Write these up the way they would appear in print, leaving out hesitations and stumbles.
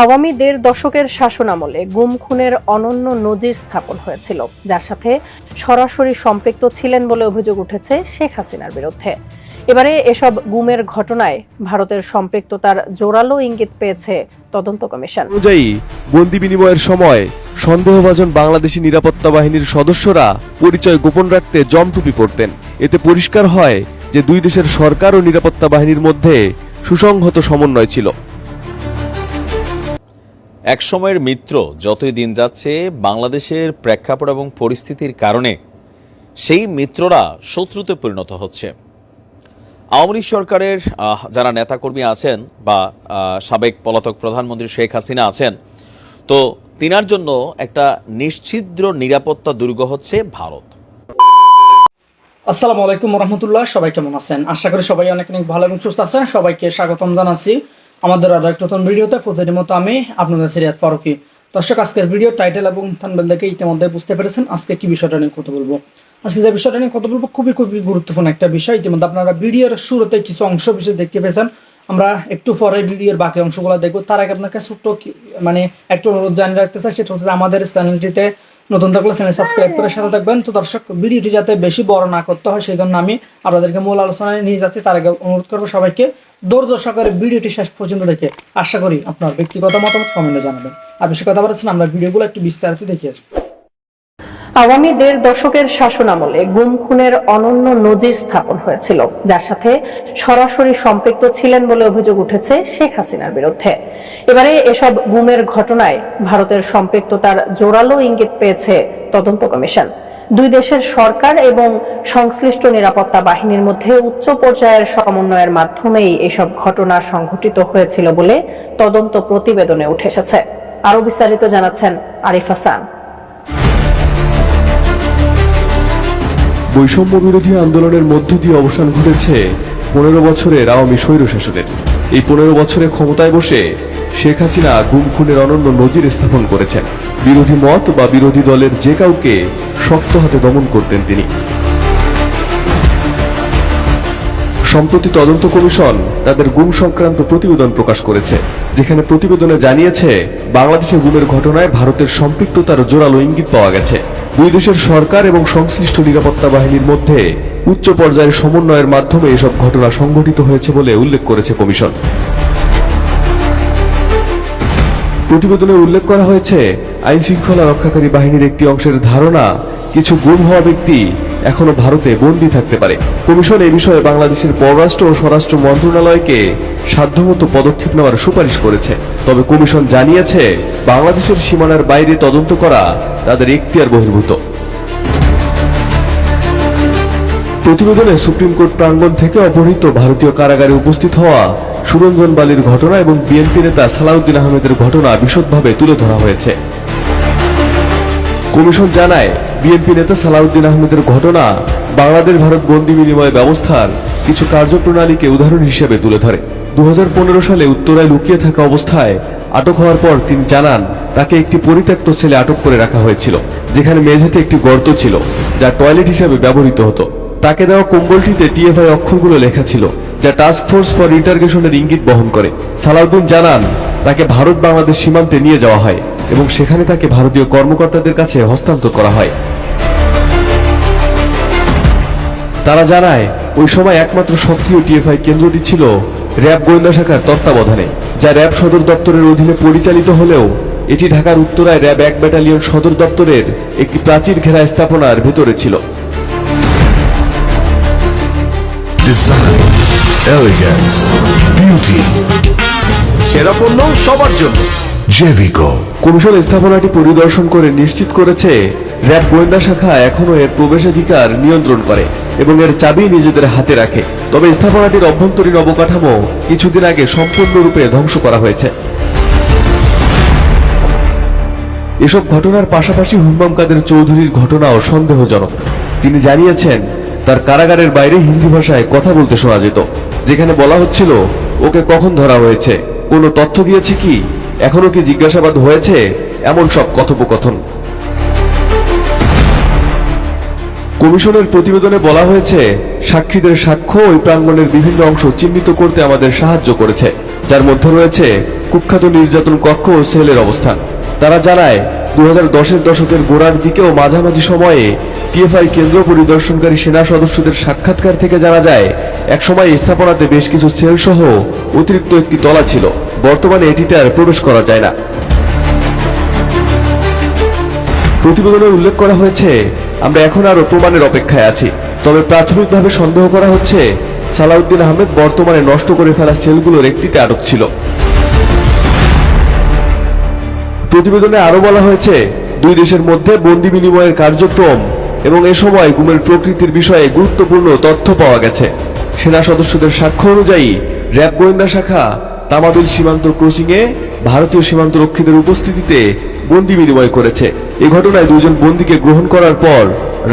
আওয়ামী ১.৫ দশকের শাসনামলে গুম খুনের অনন্য নজির স্থাপন হয়েছিল, যার সাথে সরাসরি সম্পৃক্ত ছিলেন বলে অভিযোগ উঠেছে শেখ হাসিনার বিরুদ্ধে। এবারে এসব গুমের ঘটনায় ভারতের সম্পৃক্ততার জোরালো ইঙ্গিত পেয়েছে তদন্ত কমিশন। অনুযায়ী বন্দি বিনিময়ের সময় সন্দেহভাজন বাংলাদেশি নিরাপত্তা বাহিনীর সদস্যরা পরিচয় গোপন রাখতে জমটুপি পরতেন। এতে পরিষ্কার হয় যে দুই দেশের সরকার ও নিরাপত্তা বাহিনীর মধ্যে সুসংহত সমন্বয় ছিল। এক সময়ের মিত্র যতই দিন যাচ্ছে বাংলাদেশের প্রেক্ষাপট এবং পরিস্থিতির কারণে সেই মিত্ররা শত্রুতে পরিণত হচ্ছে। আওয়ামী লীগ সরকারের যারা নেতাকর্মী আছেন বা সাবেক পলাতক প্রধানমন্ত্রী শেখ হাসিনা আছেন, তো তিনার জন্য একটা নিশ্ছিদ্র নিরাপত্তা দুর্গ হচ্ছে ভারত। আসসালামু আলাইকুম রহমতুল্লাহ। সবাই কেমন আছেন? আশা করি সবাই অনেক অনেক ভালো এবং সুস্থ আছেন। সবাইকে স্বাগতম জানাচ্ছি আমাদের আরো একটা নতুন ভিডিওতে। প্রতিদিনের মতো আমি আপনাদের সিরিয়াত ফারুকি। দর্শক, আজকের ভিডিও টাইটেল এবং থাম্বনেল দেখে ইতিমধ্যে বুঝতে পেরেছেন আজকে কি বিষয়টা নিয়ে কথা বলবো। আজকে যে বিষয়টা নিয়ে কথা বলবো খুবই গুরুত্বপূর্ণ একটা বিষয়। ইতিমধ্যে আপনারা ভিডিওর শুরুতে কিছু অংশ বিশেষ দেখতে পেয়েছেন। আমরা একটু পরে ভিডিওর বাকি অংশগুলো দেখবো। তার আগে আপনাকে ছোট্ট একটু অনুরোধ জানিয়ে রাখতে চাই, সেটা হচ্ছে আমাদের চ্যানেলটিতে নতুন থাকলে চ্যানেল সাবস্ক্রাইব করে সাথে থাকবেন। তো দর্শক, ভিডিওটি যাতে বেশি বড় না করতে হয় সেই জন্য আমি আপনাদেরকে মূল আলোচনায় নিয়ে যাচ্ছি। তার আগে অনুরোধ করবো সবাইকে ধৈর্য সহকারে ভিডিওটি শেষ পর্যন্ত দেখে আশা করি আপনার ব্যক্তিগত মতামত কমেন্টে জানাবেন। আর বেশি কথা বলছেন, আমরা ভিডিওগুলো একটু বিস্তারিত দেখে আসবো। আওয়ামী ১.৫ দশকের শাসনামলে গুম খুনের অনন্য নজির স্থাপন হয়েছিল, যার সাথে সরাসরি সম্পৃক্ত ছিলেন বলে অভিযোগ উঠেছে শেখ হাসিনার বিরুদ্ধে। এবারে এসব গুমের ঘটনায় ভারতের সম্পৃক্ততার জোরালো ইঙ্গিত পেয়েছে তদন্ত কমিশন। দুই দেশের সরকার এবং সংশ্লিষ্ট নিরাপত্তা বাহিনীর মধ্যে উচ্চ পর্যায়ের সমন্বয়ের মাধ্যমেই এসব ঘটনা সংঘটিত হয়েছিল বলে তদন্ত প্রতিবেদনে উঠে এসেছে। আরো বিস্তারিত জানাচ্ছেন আরিফ হাসান। বৈষম্য বিরোধী আন্দোলনের মধ্য দিয়ে অবসান ঘটেছে 15 বছরের আওয়ামী স্বৈরশাসনের। এই 15 বছরে ক্ষমতায় বসে শেখ হাসিনা গুম খুনের অনন্য নজির স্থাপন করেছেন। বিরোধী মত বা বিরোধী দলের যে কাউকে শক্ত হাতে দমন করতেন তিনি। সম্প্রতি তদন্ত কমিশন তাদের গুম সংক্রান্ত প্রতিবেদন প্রকাশ করেছে, যেখানে প্রতিবেদনে জানিয়েছে বাংলাদেশে গুমের ঘটনায় ভারতের সম্পৃক্ততার জোরালো ইঙ্গিত পাওয়া গেছে। দুই দেশের সরকার এবং সংশ্লিষ্ট নিরাপত্তা বাহিনীর মধ্যে উচ্চ পর্যায়ের সমন্বয়ের মাধ্যমে এসব ঘটনা সংঘটিত হয়েছে বলে উল্লেখ করেছে কমিশন। প্রতিবেদনে উল্লেখ করা হয়েছে, আইন শৃঙ্খলা রক্ষাকারী বাহিনীর একটি অংশের ধারণা কিছু গুম হওয়া ব্যক্তি এখনো ভারতে বন্দী থাকতে পারে। কমিশন এই বিষয়ে বাংলাদেশের পররাষ্ট্র ও স্বরাষ্ট্র মন্ত্রণালয়কে সাধ্যমতো পদক্ষেপ নেওয়ার সুপারিশ করেছে। তবে কমিশন জানিয়েছে বাংলাদেশের সীমানার বাইরে তদন্ত করা তাদের এখতিয়ার বহির্ভূত। প্রতিবেদনে সুপ্রিম কোর্ট প্রাঙ্গণ থেকে অপহৃত ভারতীয় কারাগারে উপস্থিত হওয়া সুরঞ্জন বালির ঘটনা এবং বিএনপি নেতা সালাউদ্দিন আহমেদের ঘটনা বিশদভাবে তুলে ধরা হয়েছে। কমিশন জানায়, বিএনপি নেতা সালাউদ্দিন আহমেদের ঘটনা বাংলাদেশ ভারত বন্দি বিনিময় ব্যবস্থার কিছু কার্যপ্রণালীকে উদাহরণ হিসেবে তুলে ধরে। 2015 সালে উত্তরায় লুকিয়ে থাকা অবস্থায় আটক হওয়ার পর তিনি জানান তাকে একটি পরিত্যক্ত সেলে আটক করে রাখা হয়েছিল, যেখানে মেঝেতে একটি গর্ত ছিল যা টয়লেট হিসেবে ব্যবহৃত হতো। তাকে দেওয়া কম্বলটিতে টিএফআই অক্ষরগুলো লেখা ছিল, যা টাস্ক ফোর্স ফর ইন্টারগেশনের ইঙ্গিত বহন করে। সালাউদ্দিন জানান তাকে ভারত বাংলাদেশ সীমান্তে নিয়ে যাওয়া হয় এবং সেখানে তাকে ভারতীয় কর্মকর্তাদের কাছে হস্তান্তর করা হয়। তারা জানায় ওই সময় একমাত্র সক্রিয় টিএফআই কেন্দ্রটি ছিল র্যাব গোয়েন্দা শাখার তত্ত্বাবধানে, যা র্যাব সদর দপ্তরের অধীনে পরিচালিত হলেও এটি ঢাকার উত্তরায় র্যাব 1 ব্যাটালিয়ন সদর দপ্তরের একটি প্রাচীর ঘেরা স্থাপনার ভেতরে ছিল। ডিজাইন, এলিগেন্স, বিউটি, সেরা পণ্য সবার জন্য জেভিকো। কমিশন স্থাপনাটি পরিদর্শন করে নিশ্চিত করেছে র্যাব গোয়েন্দা শাখা এখনো এর প্রবেশাধিকার নিয়ন্ত্রণ করে এবং এর চাবি নিজেদের হাতে রাখে। তবে স্থাপনাটির অভ্যন্তরীণ অবকাঠামো কিছুদিন আগে সম্পূর্ণরূপে ধ্বংস করা হয়েছে। এসব ঘটনার পাশাপাশি হুম্মাম কাদের চৌধুরীর ঘটনাও সন্দেহজনক। তিনি জানিয়েছেন তার কারাগারের বাইরে হিন্দি ভাষায় কথা বলতে শোনা যেত, যেখানে বলা হচ্ছিল ওকে কখন ধরা হয়েছে, কোনো তথ্য দিয়েছে কি, এখনো কি জিজ্ঞাসাবাদ হয়েছে, এমন সব কথোপকথন। কমিশনের প্রতিবেদনে বলা হয়েছে, সাক্ষীদের সাক্ষ্য ওই প্রাঙ্গণের বিভিন্ন অংশ চিহ্নিত করতে আমাদের সাহায্য করেছে, যার মধ্যে রয়েছে কুখ্যাত নির্যাতন কক্ষ ও সেলের অবস্থান। তারা জানায় 2010-এর দশকের গোড়ার দিকে ও মাঝামাঝি সময়ে টিএফআই কেন্দ্র পরিদর্শনকারী সেনা সদস্যদের সাক্ষাৎকার থেকে জানা যায় একসময় স্থাপনাতে বেশ কিছু সেল সহ অতিরিক্ত একটি তলা ছিল। বর্তমানে এটিতে আর প্রবেশ করা যায় না। প্রতিবেদনে উল্লেখ করা হয়েছে, আমরা এখন আরো প্রমাণের অপেক্ষায় আছি, তবে প্রাথমিকভাবে সন্দেহ করা হচ্ছে সালাউদ্দিন আহমেদ বর্তমানে নষ্ট করে ফেলা সেলগুলোর একটিতে আটক ছিল। প্রতিবেদনে আরো বলা হয়েছে, দুই দেশের মধ্যে বন্দি বিনিময়ের কার্যক্রম এবং এ সময় গুমের প্রকৃতির বিষয়ে গুরুত্বপূর্ণ তথ্য পাওয়া গেছে। সেনা সদস্যদের সাক্ষ্য অনুযায়ী র্যাব গোয়েন্দা শাখা তামাবিল সীমান্ত ক্রসিংয়ে ভারতীয় সীমান্ত রক্ষীদের উপস্থিতিতে বন্দি বিনিময় করেছে। এই ঘটনায় দুইজন বন্দীকে গ্রহণ করার পর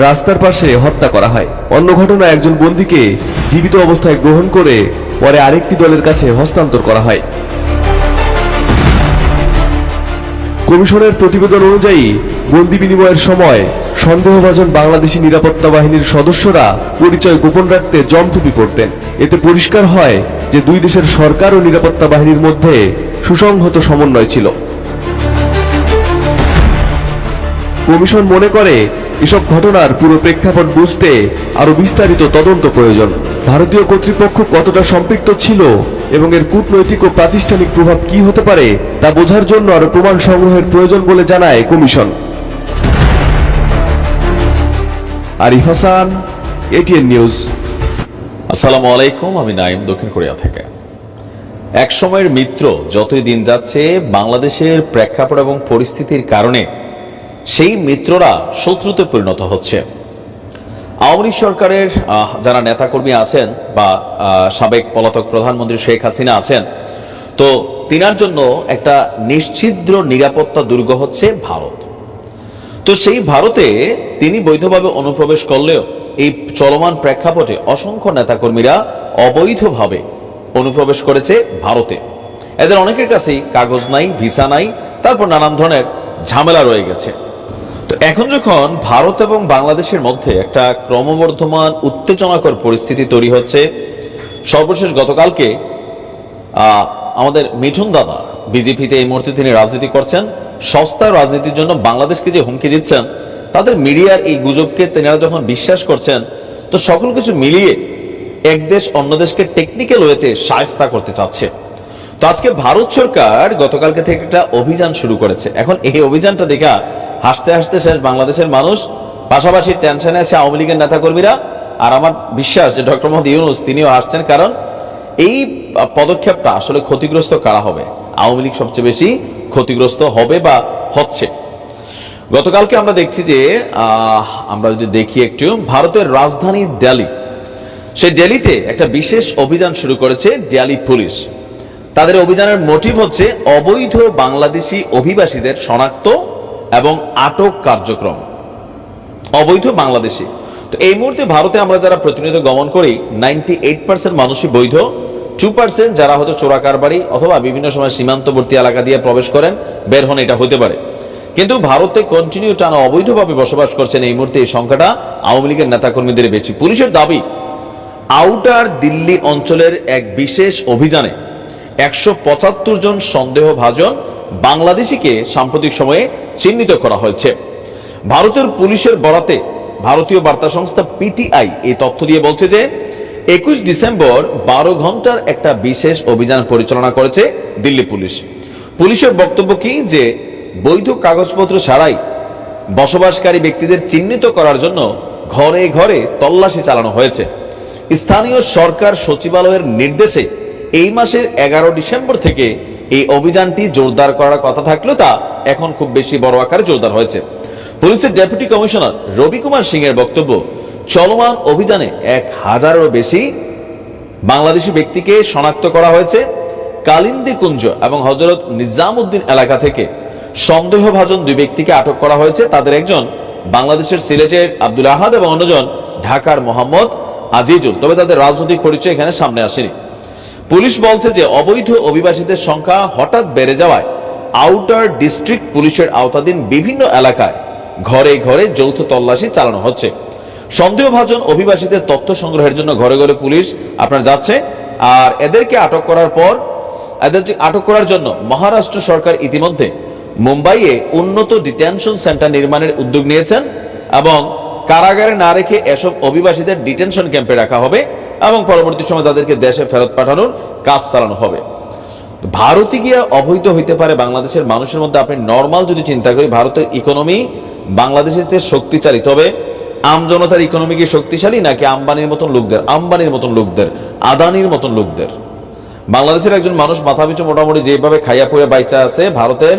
রাস্তার পাশে হত্যা করা হয়। অন্য ঘটনায় একজন বন্দীকে জীবিত অবস্থায় গ্রহণ করে পরে আরেকটি দলের কাছে হস্তান্তর করা হয়। কমিশনের প্রতিবেদন অনুযায়ী বন্দি বিনিময়ের সময় সন্দেহভাজন বাংলাদেশি নিরাপত্তা বাহিনীর সদস্যরা পরিচয় গোপন রাখতে জমটুপি পরতেন। এতে পরিষ্কার হয় যে দুই দেশের সরকার ও নিরাপত্তা বাহিনীর মধ্যে সুসংহত সমন্বয় ছিল। কমিশন মনে করে এসব ঘটনার পুরো প্রেক্ষাপট বুঝতে আরো বিস্তারিত তদন্ত প্রয়োজন। ভারতীয় কর্তৃপক্ষ কতটা সম্পৃক্ত ছিল এবং এর কূটনৈতিক ও প্রাতিষ্ঠানিক প্রভাব কি হতে পারে তা বোঝার জন্য আরো প্রমাণ সংগ্রহের প্রয়োজন বলে জানায় commission. Arif Hasan, ATN news. আসসালামু আলাইকুম, আমি নাইম, দক্ষিণ কোরিয়া থেকে। এক সময়ের মিত্র যতই দিন যাচ্ছে বাংলাদেশের প্রেক্ষাপট এবং পরিস্থিতির কারণে সেই মিত্ররা শত্রুতে পরিণত হচ্ছে। আওয়ামী লীগ সরকারের যারা নেতাকর্মী আছেন বা সাবেক পলাতক প্রধানমন্ত্রী শেখ হাসিনা আছেন, তো তিনার জন্য একটা নিশ্ছিদ্র নিরাপত্তা দুর্গ হচ্ছে ভারত। তো সেই ভারতে তিনি বৈধভাবে অনুপ্রবেশ করলেও এই চলমান প্রেক্ষাপটে অসংখ্য নেতাকর্মীরা অবৈধভাবে অনুপ্রবেশ করেছে ভারতে। এদের অনেকের কাছেই কাগজ নাই, ভিসা নাই, তারপর নানান ধরনের ঝামেলা রয়ে গেছে। তো এখন যখন ভারত এবং বাংলাদেশের মধ্যে একটা ক্রমবর্ধমান উত্তেজনাকর পরিস্থিতি তৈরি হচ্ছে, সর্বশেষ গতকালকে আমাদের মিঠুন দাদা বিজেপিতে এই মুহূর্তে তিনি রাজনীতি করছেন, সস্তা রাজনীতির জন্য বাংলাদেশকে যে হুমকি দিচ্ছেন, তাদের মিডিয়ার এই গুজবকে তেনারা যখন বিশ্বাস করছেন, তো সকল কিছু মিলিয়ে এক দেশ অন্য দেশকে টেকনিক্যাল ওয়েতে শায়েস্তা করতে চাচ্ছে। তো আজকে ভারত সরকার গতকালকে থেকে একটা অভিযান শুরু করেছে। এখন এই অভিযানটা দেখা হাসতে হাসতে শেষ বাংলাদেশের মানুষ, পাশাপাশি টেনশনে আছে আওয়ামী লীগের নেতাকর্মীরা। আর আমার বিশ্বাস যে ডক্টর মোহাম্মদ ইউনূস তিনিও হাসছেন, কারণ এই পদক্ষেপটা আসলে ক্ষতিগ্রস্ত কারা হবে? আওয়ামী লীগ সবচেয়ে বেশি ক্ষতিগ্রস্ত হবে বা হচ্ছে। গতকালকে আমরা দেখছি যে আমরা যদি দেখি একটু, ভারতের রাজধানী দিল্লি, সেই দিল্লিতে একটা বিশেষ অভিযান শুরু করেছে দিল্লি পুলিশ। তাদের অভিযানের মোটিভ হচ্ছে অবৈধ বাংলাদেশি অভিবাসীদের শনাক্ত এবং আটক কার্যক্রম। অবৈধ বাংলাদেশি, তো এই মুহূর্তে ভারতে আমরা যারা প্রতিনিয়ত গমন করি 98% মানুষই বৈধ, 2% যারা হয়তো চোরা কারবারি অথবা বিভিন্ন সময় সীমান্তবর্তী এলাকা দিয়ে প্রবেশ করেন, বের হন, এটা হতে পারে। কিন্তু ভারতে কন্টিনিউ টানা অবৈধভাবে বসবাস করছেন এই মুহূর্তে এই সংখ্যাটা আওয়ামী লীগের নেতাকর্মীদের বেশি। পুলিশের দাবি, আউটার দিল্লি অঞ্চলের এক বিশেষ অভিযানে 175 জন সন্দেহভাজন বাংলাদেশিকে সাম্প্রতিক সময়ে চিহ্নিত করা হয়েছে। ভারতের পুলিশের বরাতে ভারতীয় বার্তা সংস্থা পিটিআই এই তথ্য দিয়ে বলছে যে 21 ডিসেম্বর 12 ঘন্টার একটা বিশেষ অভিযান পরিচালনা করেছে দিল্লি পুলিশ। পুলিশের বক্তব্য কি, যে বৈধ কাগজপত্র ছাড়াই বসবাসকারী ব্যক্তিদের চিহ্নিত করার জন্য ঘরে ঘরে তল্লাশি চালানো হয়েছে। স্থানীয় সরকার সচিবালয়ের নির্দেশে এই মাসের 11 ডিসেম্বর থেকে এই অভিযানটি জোরদার করার কথা থাকলেও তা এখন খুব বেশি বড় আকারে জোরদার হয়েছে। পুলিশের ডেপুটি কমিশনার রবি কুমার সিং এর বক্তব্য, চলমান অভিযানে 1000-এরও বেশি বাংলাদেশি ব্যক্তিকে শনাক্ত করা হয়েছে। কালিন্দি কুঞ্জ এবং হযরত নিজামউদ্দিন এলাকা থেকে সন্দেহভাজন 2 ব্যক্তিকে আটক করা হয়েছে। তাদের একজন বাংলাদেশের সিলেটের আব্দুল আহাদ এবং অন্যজন ঢাকার মোহাম্মদ আজিজুল, তবে তাদের রাজনৈতিক পরিচয় এখানে সামনে আসেনি। পুলিশ বলছে যে অবৈধ অভিবাসীদের সংখ্যা হঠাৎ বেড়ে যাওয়ায় আউটার ডিস্ট্রিক্ট পুলিশের আওতাধীন বিভিন্ন এলাকায় ঘরে ঘরে যৌথ তল্লাশি চালানো হচ্ছে। সন্দেহভাজন অভিবাসীদের তথ্য সংগ্রহের জন্য ঘরে ঘরে পুলিশ আপনার যাচ্ছে, আর এদেরকে আটক করার পর এদেরকে আটক করার জন্য মহারাষ্ট্র সরকার ইতিমধ্যে মুম্বাইয়ে উন্নত ডিটেনশন সেন্টার নির্মাণের উদ্যোগ নিয়েছেন এবং কারাগারে না রেখে এসব অভিবাসীদের ডিটেনশন ক্যাম্পে রাখা হবে এবং পরবর্তী সময় তাদেরকে দেশে ফেরত পাঠানোর কাজ চালানো হবে। ভারতে গিয়ে অবৈধ হইতে পারে বাংলাদেশের মানুষের মধ্যে, আপনি নর্মাল যদি চিন্তা করি ভারতের ইকোনমি বাংলাদেশের চেয়ে শক্তিশালী, তবে আমজনতার ইকোনমি কি শক্তিশালী নাকি আম্বানির মতন লোকদের, আদানির মতন লোকদের? বাংলাদেশের একজন মানুষ মাথা পিছু মোটামুটি যেভাবে খাইয়া পড়ে বাইচা আছে, ভারতের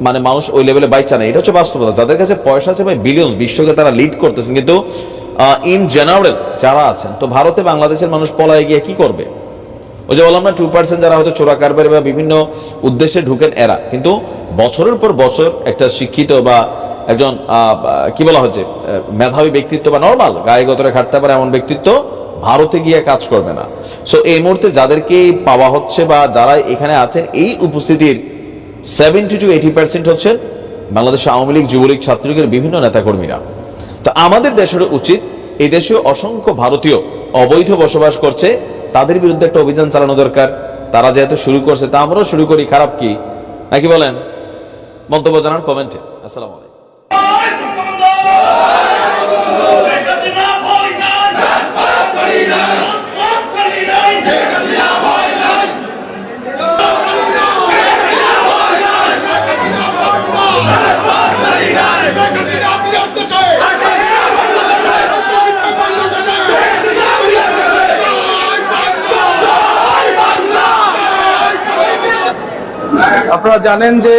মানে মানুষ ওই লেভেলে বাইচা নেই। এটা হচ্ছে বাস্তবতা। যাদের কাছে পয়সা আছে ভাই বিলিয়ন্স, বিশ্বকে তারা লিড করতেছেন, কিন্তু ইন জেনারেল যারা আছেন, তো ভারতে বাংলাদেশের মানুষ পলায় গিয়ে কি করবে? ওই যে বললাম না 2% যারা হয়তো চোরা কারবারি বা বিভিন্ন উদ্দেশ্যে ঢুকেন এরা, কিন্তু বছরের পর বছর একটা শিক্ষিত বা একজন কি বলা হচ্ছে মেধাবী ব্যক্তিত্ব বা নর্মাল গায়ে গতরে খাটতে পারে এমন ব্যক্তিত্ব ভারতে গিয়ে কাজ করবে না। সো এই মুহূর্তে যাদেরকে পাওয়া হচ্ছে বা যারা এখানে আছেন, এই উপস্থিতির 70 to 80% হচ্ছেন বাংলাদেশ আওয়ামী লীগ, যুবলীগ, ছাত্রলীগের বিভিন্ন নেতাকর্মীরা। তো আমাদের দেশের উচিত এই দেশে অসংখ্য ভারতীয় অবৈধ বসবাস করছে, তাদের বিরুদ্ধে একটা অভিযান চালানো দরকার। তারা যেহেতু শুরু করছে তা আমরাও শুরু করি, খারাপ কি নাকি বলেন? মন্তব্য জানান কমেন্টে। আসসালামু আলাইকুম। আপনারা জানেন যে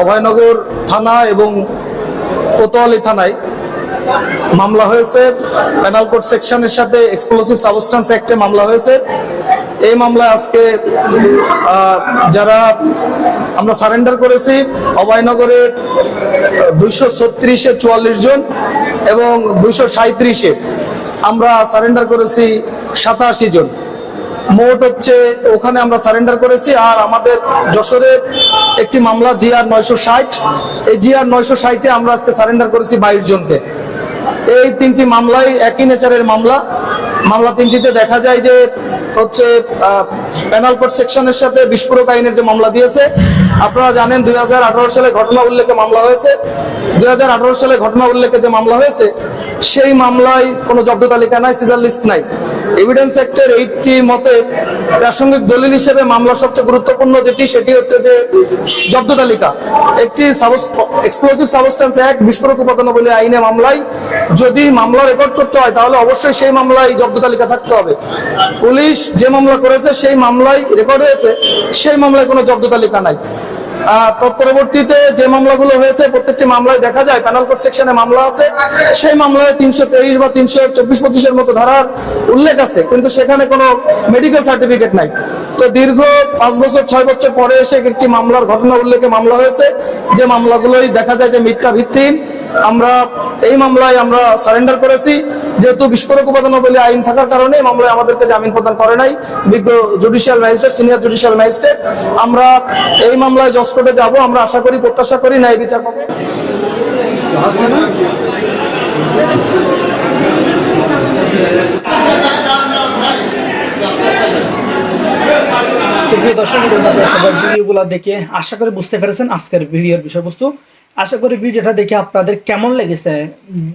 অভয়নগর থানা এবং কোতোয়ালি থানায় মামলা হয়েছে, পেনাল কোড সেকশনের সাথে এক্সপ্লোসিভ সাবস্টেন্স অ্যাক্টে মামলা হয়েছে। এই মামলায় আজকে যারা আমরা সারেন্ডার করেছি, অভয়নগরে 236-এ 44 জন এবং 237-এ আমরা সারেন্ডার করেছি 87 জন। মোট হচ্ছে ওখানে আমরা সারেন্ডার করেছি। আর আমাদের যশোরে একটি মামলা GR 960, এই GR 960-এ আমরা আজকে সারেন্ডার করেছি 22 জনকে। এই তিনটি মামলাই একই নেচারের মামলা তিনটিতে দেখা যায় যে হচ্ছে পেনাল কোড সেকশনের সাথে বিস্ফোরক আইনের যে মামলা দিয়েছে। আপনারা জানেন 2018 সালে ঘটনা উল্লেখে মামলা হয়েছে। 2018 সালে ঘটনা উল্লেখে যে মামলা হয়েছে সেই মামলায় কোনো জব্দ তালিকা নাই, সিজার লিস্ট নাই। এভিডেন্স অ্যাক্টের 80 মতে প্রাসঙ্গিক দলিল হিসেবে মামলা সবচেয়ে গুরুত্বপূর্ণ সেটি হচ্ছে যে জব্দ তালিকা। একটি এক্সপ্লোসিভ সাবস্টেন্স অ্যাক্ট, বিস্ফোরক উপাদানাবলী আইনে মামলায় যদি মামলা রেকর্ড করতে হয় তাহলে অবশ্যই সেই মামলায় জব্দ তালিকা থাকতে হবে। পুলিশ যে মামলা করেছে সেই মামলায় রেকর্ড হয়েছে, সেই মামলায় কোনো জব্দ তালিকা নাই। তৎপরবর্তীতে যে মামলাগুলো হয়েছে প্রত্যেকটি মামলায় দেখা যায় পেনাল কোড সেকশনে মামলা আছে, সেই মামলায় 323 বা 324-25-এর মতো ধারার উল্লেখ আছে, কিন্তু সেখানে কোনো মেডিকেল সার্টিফিকেট নাই। তো দীর্ঘ 5 বছর 6 বছর পরে এসে একটি মামলার ঘটনা উল্লেখে মামলা হয়েছে, যে মামলাগুলোই দেখা যায় যে মিথ্যা ভিত্তিহীন। আমরা এই মামলায় আমরা সারেন্ডার করেছি, যেহেতু বিস্ফোরক উপাদানাবলী আইন থাকার কারণে মামলায় আমাদেরকে জামিন প্রদান করে নাই বিজ্ঞ judicial magistrate, senior judicial magistrate. আমরা এই মামলায় জজ কোর্টে যাব, আমরা আশা করি, প্রত্যাশা করি ন্যায় বিচার পাবো। দর্শক সবাই ভিডিওগুলো দেখে আশা করি বুঝতে পেরেছেন আজকের ভিডিওর বিষয়বস্তু। আশা করি ভিডিওটা দেখে আপনাদের কেমন লেগেছে,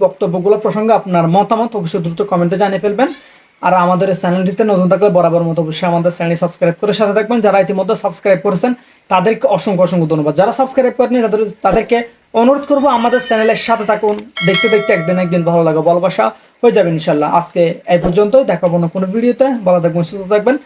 বক্তব্যগুলো প্রসঙ্গে আপনার মতামত অবশ্যই দ্রুত কমেন্টে জানিয়ে ফেলবেন। আর আমাদের চ্যানেলটিতে নতুন থাকলে বরাবর মতো অবশ্যই আমাদের চ্যানেল সাবস্ক্রাইব করে সাথে থাকবেন। যারা ইতিমধ্যে সাবস্ক্রাইব করেছেন তাদেরকে অসংখ্য ধন্যবাদ। যারা সাবস্ক্রাইব করেনি তাদেরকে অনুরোধ করবো আমাদের চ্যানেলের সাথে থাকুন। দেখতে দেখতে একদিন ভালো লাগে, ভালোবাসা হয়ে যাবে ইনশাল্লাহ। আজকে এই পর্যন্তই, দেখাবো না কোনো ভিডিওতে। ভালো থাকবেন, সুস্থ থাকবেন।